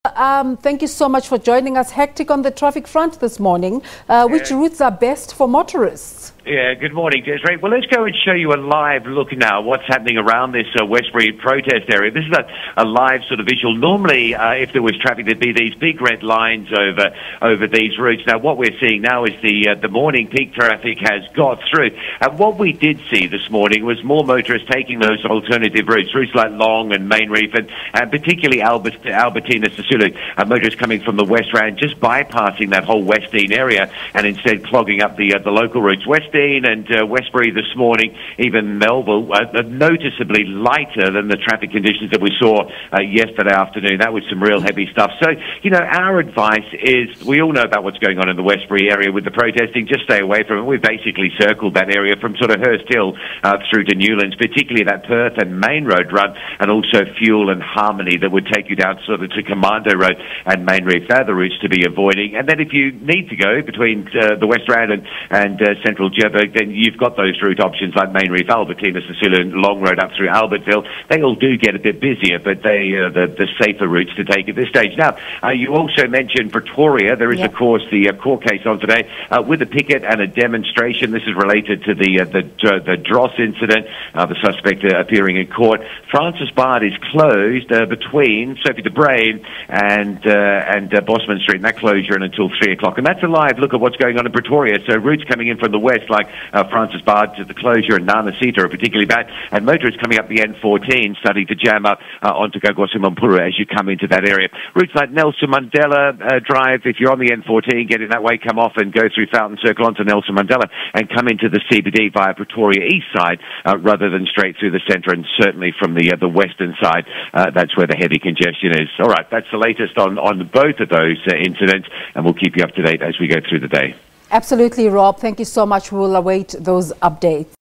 Thank you so much for joining us. Hectic on the traffic front this morning. Which routes are best for motorists? Yeah, good morning, Desiree. Well, let's go and show you a live look now what's happening around this Westbury protest area. This is a live sort of visual. Normally, if there was traffic, there'd be these big red lines over these routes. Now, what we're seeing now is the morning peak traffic has got through. And what we did see this morning was more motorists taking those alternative routes like Long and Main Reef, and particularly Albertina Sisulu, motorists coming from the West Rand, just bypassing that whole Westdean area and instead clogging up the local routes. Westdean and Westbury this morning, even Melville, noticeably lighter than the traffic conditions that we saw yesterday afternoon. That was some real heavy stuff. So, our advice is, we all know about what's going on in the Westbury area with the protesting. Just stay away from it. We've basically circled that area from sort of Hurst Hill through to Newlands, particularly that Perth and Main Road run, and also Fuel and Harmony that would take you down sort of to Commando Road and Main Reef. They're the routes to be avoiding. And then if you need to go between the West Rand and Central Joburg, then you've got those route options like Main Reef, Albertina, Sisulu, and Long Road up through Albertville. They all do get a bit busier, but they are the safer routes to take at this stage. Now, you also mentioned Pretoria. There is, of course, the court case on today with a picket and a demonstration. This is related to the Dross incident, the suspect appearing in court. Francis Baard is closed between Sophie Bruyn and Bosman Street, and that closure until 3 o'clock. And that's a live look at what's going on in Pretoria. So routes coming in from the west, like Francis Baard to the closure and Nanasita, are particularly bad. And motorists coming up the N14 starting to jam up onto Gagosimampuru as you come into that area. Routes like Nelson Mandela Drive, if you're on the N14, get in that way, come off and go through Fountain Circle onto Nelson Mandela and come into the CBD via Pretoria East side rather than straight through the centre, and certainly from the western side. That's where the heavy congestion is. All right, that's the latest on both of those incidents, and we'll keep you up to date as we go through the day. Absolutely, Rob. Thank you so much. We will await those updates.